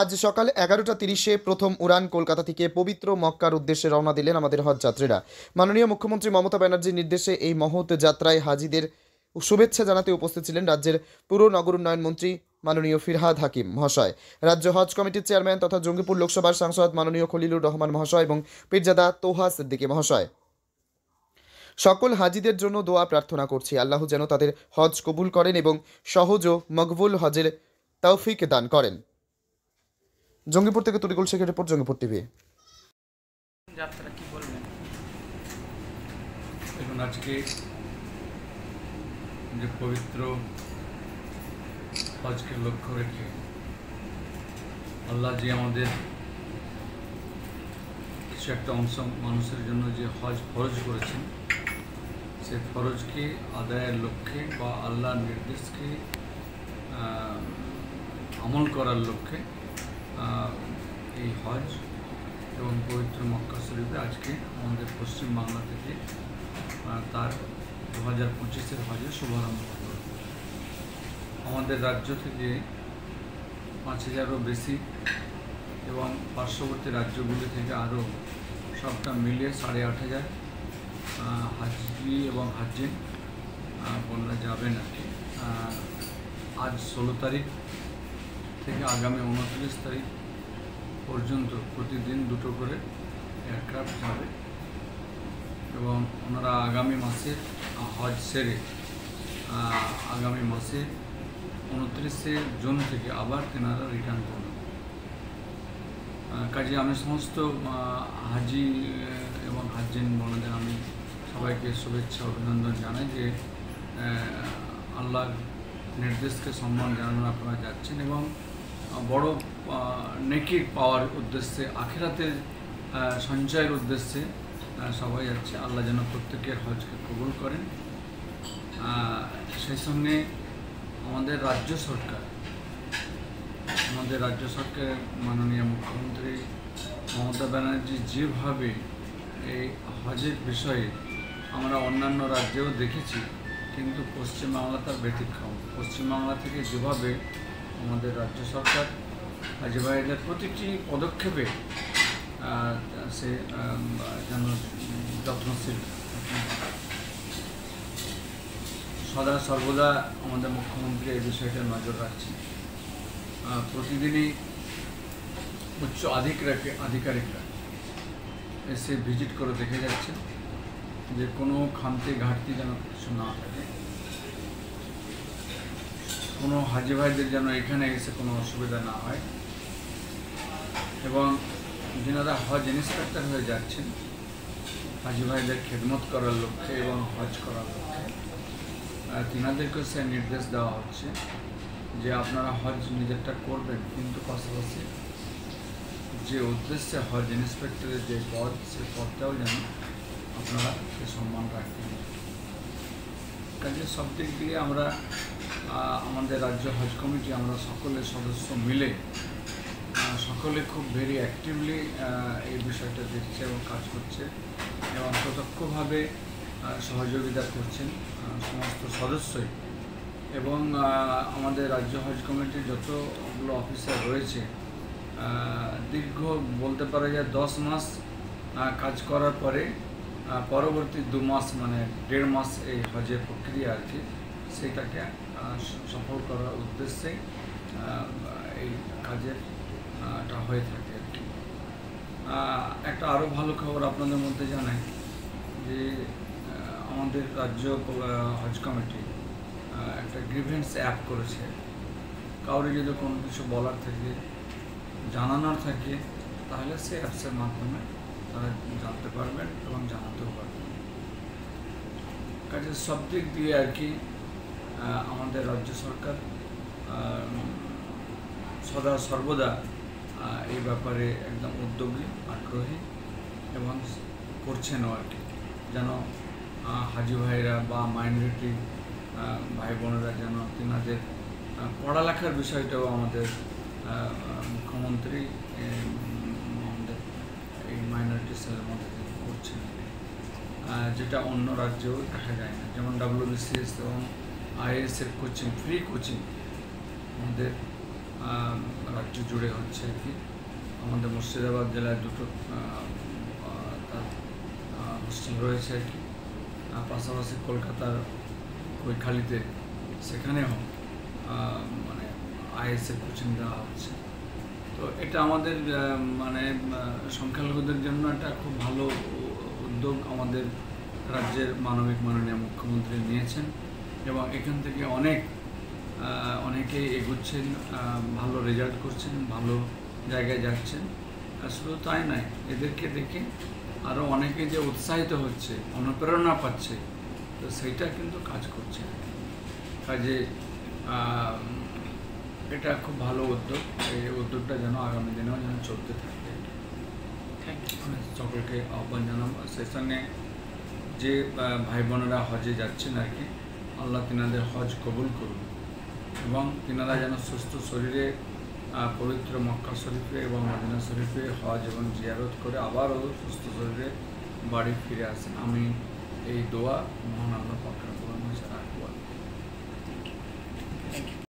আজ সকাল 11টা 30-এ প্রথম উড়ান কলকাতা থেকে পবিত্র মক্কার উদ্দেশ্যে রওনা দিলেন আমাদের হজ যাত্রীরা। মাননীয় মুখ্যমন্ত্রী মমতা ব্যানার্জির নির্দেশে এই মহৎ যাত্রায় হাজিদের শুভেচ্ছা জানাতে উপস্থিত ছিলেন রাজ্যের পুর নগর উন্নয়ন মন্ত্রী মাননীয় ফিরহাদ হাকিম মহাশয়, রাজ্য হজ কমিটির চেয়ারম্যান তথা জঙ্গিপুর লোকসভার সাংসদ মাননীয় খলিলুর রহমান মহাশয় এবং পীরজাদা তোহা সিদ্দিকী মহাশয়। সকল হাজিদের জন্য দোয়া প্রার্থনা করছি, আল্লাহ যেন তাদের হজ কবুল করেন এবং সহজ ও মকবুল হজের তৌফিক দান করেন। জঙ্গিপুর থেকে তরিকুল শেখের রিপোর্ট, জঙ্গিপুর টিভি। যাত্রা কি বলবেন? দেখুন, আজকে যে পবিত্র হজকে লক্ষ্য রেখে আল্লাহ যে আমাদের কিছু একটা অংশ মানুষের জন্য যে হজ ফরজ করেছেন, সেই ফরজকে আদায়ের লক্ষ্যে বা আল্লাহর নির্দেশকে আমল করার লক্ষ্যে এই হজ এবং পবিত্র মক্কা শরীফে আজকে আমাদের পশ্চিমবাংলা থেকে তার 2025-এর হজের শুভারম্ভ হল। আমাদের রাজ্য থেকে 5,000-এরও বেশি এবং পার্শ্ববর্তী রাজ্যগুলি থেকে আরও সবটা মিলিয়ে 8,500 হাজি এবং হাজিন বলা যাবেন আর কি। আজ 16 তারিখ থেকে আগামী 29 তারিখ পর্যন্ত প্রতিদিন 2টো করে এয়ারক্রাফট যাবে এবং ওনারা আগামী মাসে হজ সেরে আগামী মাসে 29শে জুন থেকে আবার তেনারা রিটার্ন করবেন। কাজে আমি সমস্ত হাজি এবং হাজিন বোনদের আমি সবাইকে শুভেচ্ছা অভিনন্দন জানাই যে আল্লাহর নির্দেশকে সম্মান জানানো আপনারা যাচ্ছেন এবং বড় নেকি পাওয়ার উদ্দেশ্যে, আখিরাতের সঞ্চয়ের উদ্দেশ্যে সবাই যাচ্ছে। আল্লাহ যেন প্রত্যেকের হজকে কবুল করেন। সেই সঙ্গে আমাদের রাজ্য সরকারের মাননীয় মুখ্যমন্ত্রী মমতা ব্যানার্জি যেভাবে এই হজের বিষয়ে আমরা অন্যান্য রাজ্যেও দেখেছি, কিন্তু পশ্চিমবাংলা তার ব্যতিক্রম। পশ্চিমবাংলা থেকে যেভাবে আমাদের রাজ্য সরকার হাজি ভাইদের প্রতিটি পদক্ষেপে সে যেন যত্নশীল, সদা সর্বদা আমাদের মুখ্যমন্ত্রী এই বিষয়টা নজর রাখছেন। প্রতিদিনই উচ্চ আধিকারিকরা এসে ভিজিট করে দেখে যাচ্ছেন যে কোনো খামতি ঘাটতি যেন কিছু না থাকে, কোনো হাজি ভাইদের যেন এখানে এসে কোনো অসুবিধা না হয় এবং যিনারা হজ ইন্সপেক্টর হয়ে যাচ্ছেন হাজি ভাইদের খেদমত করার লক্ষ্যে এবং হজ করার লক্ষ্যে, তিনাদেরকে সে নির্দেশ দেওয়া হচ্ছে যে আপনারা হজ নিজেরটা করবেন, কিন্তু পাশাপাশি যে উদ্দেশ্যে হজ ইন্সপেক্টরের যে পদ, সে পদটাও যেন আপনারা সে সম্মান রাখবেন। কাজে সব দিক দিয়ে আমরা আমাদের রাজ্য হজ কমিটি আমরা সকলের সদস্য মিলে সকলে খুব ভেরি অ্যাক্টিভলি এই বিষয়টা দেখছে এবং কাজ করছে এবং প্রত্যক্ষভাবে সহযোগিতা করছেন সমস্ত সদস্যই। এবং আমাদের রাজ্য হজ কমিটির যতগুলো অফিসার রয়েছে দীর্ঘ বলতে পারা যায় 10 মাস কাজ করার পরে পরবর্তী 2 মাস মানে 1.5 মাস এই হজের প্রক্রিয়া আর কি, সেটাকে সফল করার উদ্দেশ্যে এই কাজেরটা হয়ে থাকে আর কি। একটা আরও ভালো খবর আপনাদের মধ্যে জানাই যে আমাদের রাজ্য হজ কমিটি একটা গ্রিভেন্স অ্যাপ করেছে। কাউরে যদি কোনো কিছু বলার থাকে, জানানোর থাকে, তাহলে সে অ্যাপসের মাধ্যমে তারা জানতে পারবেন এবং জানাতেও পারবেন। কাজে সব দিক দিয়ে আর কি আমাদের রাজ্য সরকার সদা সর্বদা এই ব্যাপারে একদম উদ্যোগী, আগ্রহী এবং করছেনও আর কি, যেন হাজি ভাইরা বা মাইনরিটি ভাই বোনেরা যেন তেনাদের পড়ালেখার বিষয়টাও আমাদের মুখ্যমন্ত্রী আমাদের এই মাইনরিটি সেলের মধ্যে করছেন, যেটা অন্য রাজ্যেও দেখা যায় না। যেমন WBCS এবং IAS-এর কোচিং, ফ্রি কোচিং আমাদের রাজ্য জুড়ে হচ্ছে আর কি। আমাদের মুর্শিদাবাদ জেলায় দুটো তার হোস্টেল রয়েছে আর কি। পাশাপাশি কলকাতার কৈখালিতে সেখানেও মানে আইএসের কোচিং দেওয়া হচ্ছে। তো এটা আমাদের মানে সংখ্যালঘুদের জন্য একটা খুব ভালো উদ্যোগ আমাদের রাজ্যের মাননীয় মুখ্যমন্ত্রী নিয়েছেন, এবং এখান থেকে অনেকেই এগুচ্ছেন, ভালো রেজাল্ট করছেন, ভালো জায়গায় যাচ্ছেন। আর শুধু তাই নয়, এদেরকে দেখে আরও অনেকে যে উৎসাহিত হচ্ছে, অনুপ্রেরণা পাচ্ছে, তো সেইটা কিন্তু কাজ করছে। কাজে এটা খুব ভালো উদ্যোগ। এই উদ্যোগটা যেন আগামী দিনেও যেন চলতে থাকে, থ্যাংক ইউ। আমি সকলকে আহ্বান জানাবো। সেই সঙ্গে যে ভাই বোনেরা হজে যাচ্ছেন আর কি, আল্লাহ তিনাদের হজ কবুল করুন, এবং তিনারা যেন সুস্থ শরীরে পবিত্র মক্কা শরীফে এবং মদিনা শরীফে হজ এবং জিয়ারত করে আবারও সুস্থ শরীরে বাড়ি ফিরে আসেন। আমি এই দোয়া মহান আল্লাহ পাক